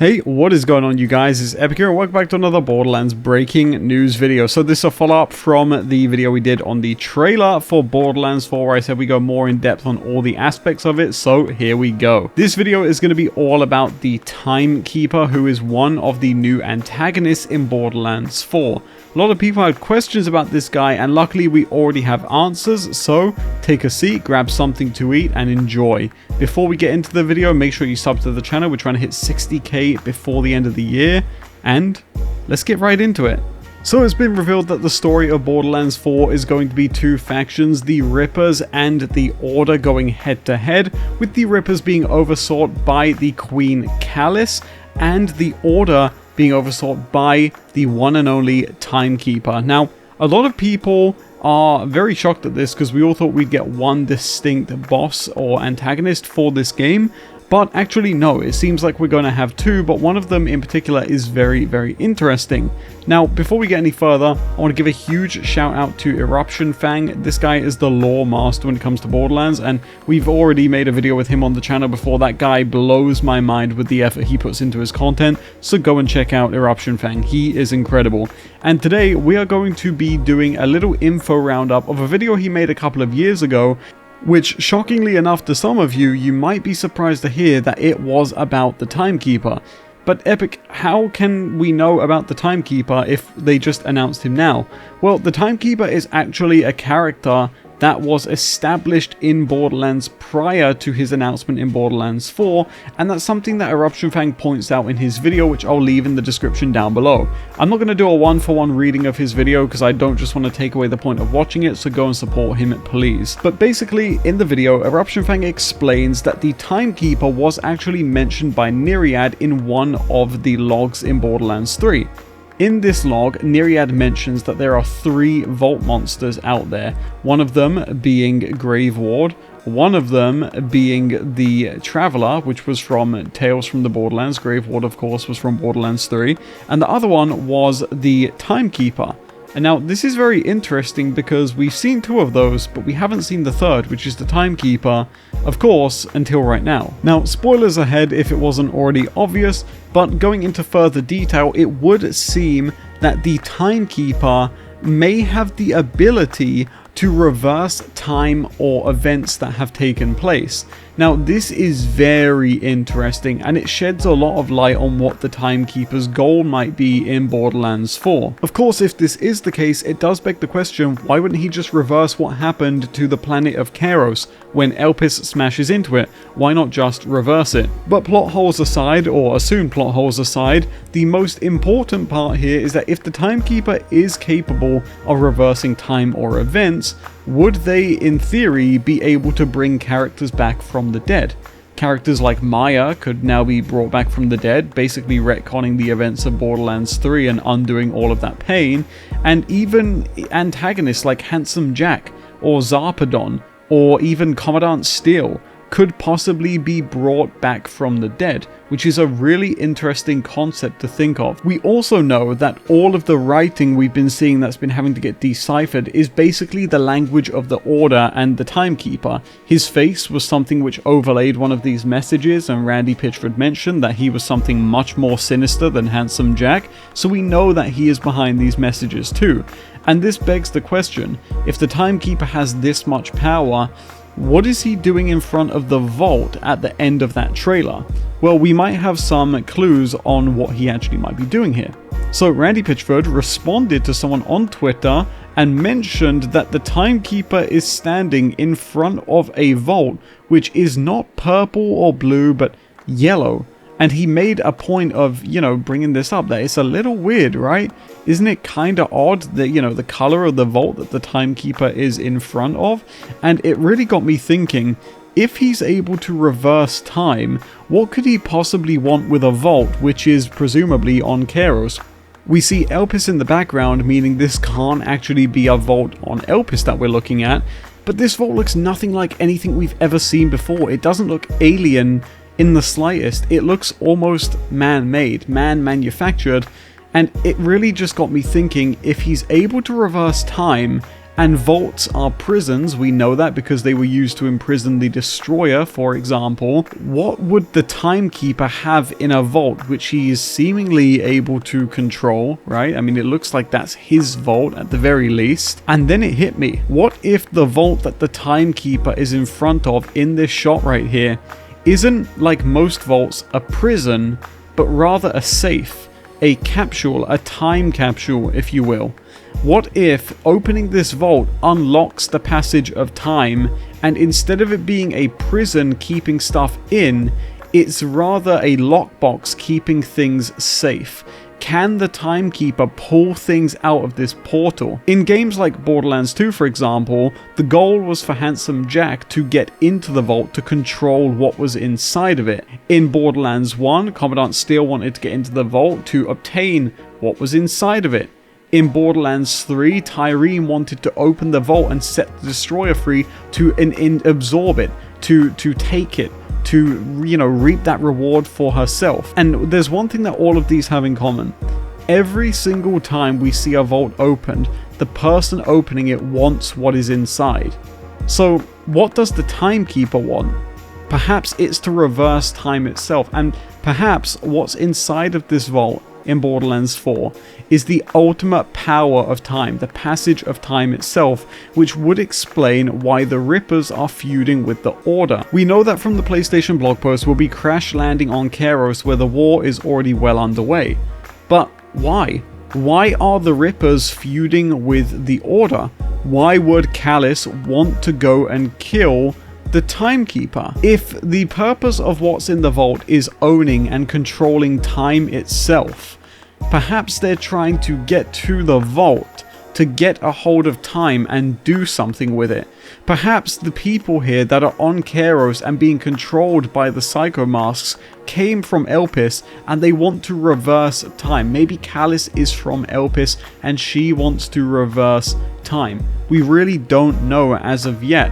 Hey, what is going on, you guys? It's Epic here and welcome back to another Borderlands breaking news video. So this is a follow-up from the video we did on the trailer for Borderlands 4 where I said we go more in depth on all the aspects of it, so here we go. This video is going to be all about the Timekeeper, who is one of the new antagonists in Borderlands 4. A lot of people had questions about this guy, and luckily we already have answers, so take a seat, grab something to eat, and enjoy. Before we get into the video, make sure you sub to the channel. We're trying to hit 60k before the end of the year, and let's get right into it. So it's been revealed that the story of Borderlands 4 is going to be two factions, the Rippers and the Order, going head to head, with the Rippers being oversought by the Queen Callis, and the Order being oversought by the one and only Timekeeper. Now, a lot of people are very shocked at this because we all thought we'd get one distinct boss or antagonist for this game, but actually no, it seems like we're going to have two, but one of them in particular is very, very interesting. Now, before we get any further, I want to give a huge shout out to EruptionFang. This guy is the lore master when it comes to Borderlands, and we've already made a video with him on the channel before. That guy blows my mind with the effort he puts into his content, so go and check out EruptionFang. He is incredible. And today we are going to be doing a little info roundup of a video he made a couple of years ago, which, shockingly enough to some of you, you might be surprised to hear that it was about the Timekeeper. But Epic, how can we know about the Timekeeper if they just announced him now? Well, the Timekeeper is actually a character that was established in Borderlands prior to his announcement in Borderlands 4, and that's something that EruptionFang points out in his video, which I'll leave in the description down below. I'm not going to do a one-for-one reading of his video because I don't just want to take away the point of watching it, so go and support him please. But basically, in the video, EruptionFang explains that the Timekeeper was actually mentioned by Nereid in one of the logs in Borderlands 3. In this log, Nereid mentions that there are 3 vault monsters out there, one of them being Grave Ward, one of them being the Traveler, which was from Tales from the Borderlands. Grave Ward, of course, was from Borderlands 3, and the other one was the Timekeeper. And now, this is very interesting because we've seen 2 of those, but we haven't seen the third, which is the Timekeeper, of course, until right now. Now, spoilers ahead if it wasn't already obvious, but going into further detail, it would seem that the Timekeeper may have the ability to reverse time or events that have taken place. Now, this is very interesting, and it sheds a lot of light on what the Timekeeper's goal might be in Borderlands 4. Of course, if this is the case, it does beg the question, why wouldn't he just reverse what happened to the planet of Kairos when Elpis smashes into it? Why not just reverse it? But plot holes aside, or assumed plot holes aside, the most important part here is that if the Timekeeper is capable of reversing time or events, would they, in theory, be able to bring characters back from the dead? Characters like Maya could now be brought back from the dead, basically retconning the events of Borderlands 3 and undoing all of that pain, and even antagonists like Handsome Jack, or Zarpedon, or even Commandant Steele could possibly be brought back from the dead, which is a really interesting concept to think of. We also know that all of the writing we've been seeing that's been having to get deciphered is basically the language of the Order and the Timekeeper. His face was something which overlaid one of these messages, and Randy Pitchford mentioned that he was something much more sinister than Handsome Jack, so we know that he is behind these messages too. And this begs the question, if the Timekeeper has this much power, what is he doing in front of the vault at the end of that trailer? Well, we might have some clues on what he actually might be doing here. So Randy Pitchford responded to someone on Twitter and mentioned that the Timekeeper is standing in front of a vault which is not purple or blue but yellow. And he made a point of, bringing this up, that it's a little weird, right? Isn't it kind of odd that, the color of the vault that the Timekeeper is in front of? And it really got me thinking, if he's able to reverse time, what could he possibly want with a vault, which is presumably on Kairos? We see Elpis in the background, meaning this can't actually be a vault on Elpis that we're looking at, but this vault looks nothing like anything we've ever seen before. It doesn't look alien in the slightest. It looks almost man-made, man-manufactured, and it really just got me thinking, if he's able to reverse time And vaults are prisons, we know that because they were used to imprison the Destroyer, for example. What would the Timekeeper have in a vault, which he is seemingly able to control, right? I mean, it looks like that's his vault at the very least. And then it hit me. What if the vault that the Timekeeper is in front of in this shot right here isn't, like most vaults, a prison, but rather a safe, a capsule, a time capsule, if you will? What if opening this vault unlocks the passage of time, and instead of it being a prison keeping stuff in, it's rather a lockbox keeping things safe? Can the Timekeeper pull things out of this portal? In games like Borderlands 2, for example, the goal was for Handsome Jack to get into the vault to control what was inside of it. In Borderlands 1, Commandant Steele wanted to get into the vault to obtain what was inside of it. In Borderlands 3, Tyreen wanted to open the vault and set the Destroyer free to absorb it, to take it, to, you know, reap that reward for herself. And there's one thing that all of these have in common. Every single time we see a vault opened, the person opening it wants what is inside. So what does the Timekeeper want? Perhaps it's to reverse time itself, and perhaps what's inside of this vault in Borderlands 4 is the ultimate power of time, the passage of time itself, which would explain why the Rippers are feuding with the Order. We know that from the PlayStation blog post we'll be crash landing on Kairos, where the war is already well underway. But why? Why are the Rippers feuding with the Order? Why would Callus want to go and kill the Timekeeper? If the purpose of what's in the vault is owning and controlling time itself, perhaps they're trying to get to the vault to get a hold of time and do something with it. Perhaps the people here that are on Kairos and being controlled by the Psycho Masks came from Elpis and they want to reverse time. Maybe Callus is from Elpis and she wants to reverse time. We really don't know as of yet.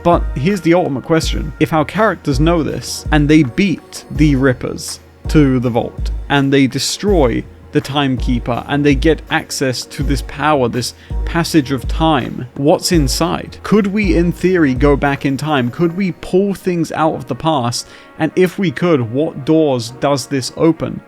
But here's the ultimate question. If our characters know this, and they beat the Rippers to the vault, and they destroy the Timekeeper, and they get access to this power, this passage of time, what's inside? Could we, in theory, go back in time? Could we pull things out of the past? And if we could, what doors does this open?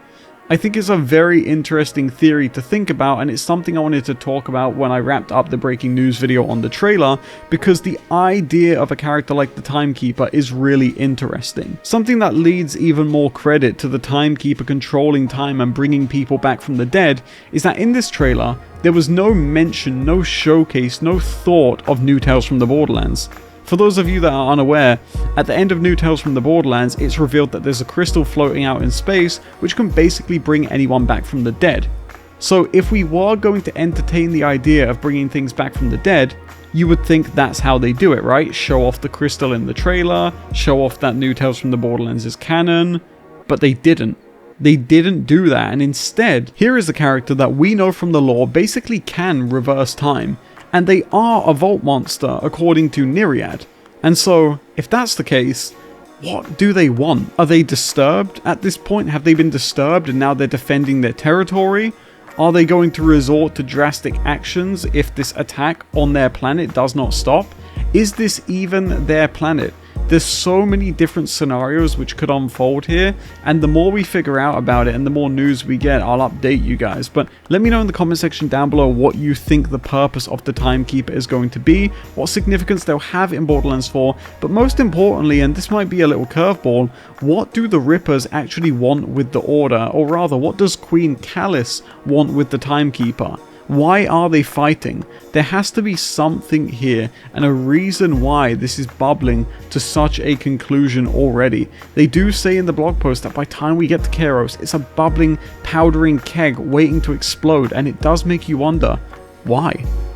I think it's a very interesting theory to think about, and it's something I wanted to talk about when I wrapped up the breaking news video on the trailer, because the idea of a character like the Timekeeper is really interesting. Something that leads even more credit to the Timekeeper controlling time and bringing people back from the dead is that in this trailer, there was no mention, no showcase, no thought of new Tales from the Borderlands. For those of you that are unaware, at the end of New Tales from the Borderlands, it's revealed that there's a crystal floating out in space which can basically bring anyone back from the dead. So if we were going to entertain the idea of bringing things back from the dead, you would think that's how they do it, right? Show off the crystal in the trailer, show off that New Tales from the Borderlands is canon, but they didn't. They didn't do that, and instead, here is a character that we know from the lore basically can reverse time. And they are a vault monster, according to Nereid. And so, if that's the case, what do they want? Are they disturbed at this point? Have they been disturbed and now they're defending their territory? Are they going to resort to drastic actions if this attack on their planet does not stop? Is this even their planet? There's so many different scenarios which could unfold here, and the more we figure out about it and the more news we get, I'll update you guys. But let me know in the comment section down below what you think the purpose of the Timekeeper is going to be, what significance they'll have in Borderlands 4, but most importantly, and this might be a little curveball, what do the Rippers actually want with the Order? Or rather, what does Queen Callus want with the Timekeeper? Why are they fighting? There has to be something here and a reason why this is bubbling to such a conclusion already. They do say in the blog post that by the time we get to Kairos, it's a bubbling, powdering keg waiting to explode, and it does make you wonder, why?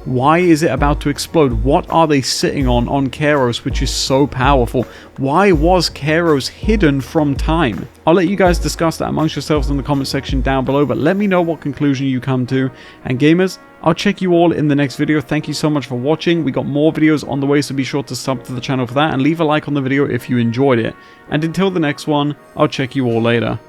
Why is it about to explode? What are they sitting on Kairos which is so powerful? Why was Kairos hidden from time? I'll let you guys discuss that amongst yourselves in the comment section down below, but let me know what conclusion you come to. And gamers, I'll check you all in the next video. Thank you so much for watching. We got more videos on the way, so be sure to sub to the channel for that and leave a like on the video if you enjoyed it. And until the next one, I'll check you all later.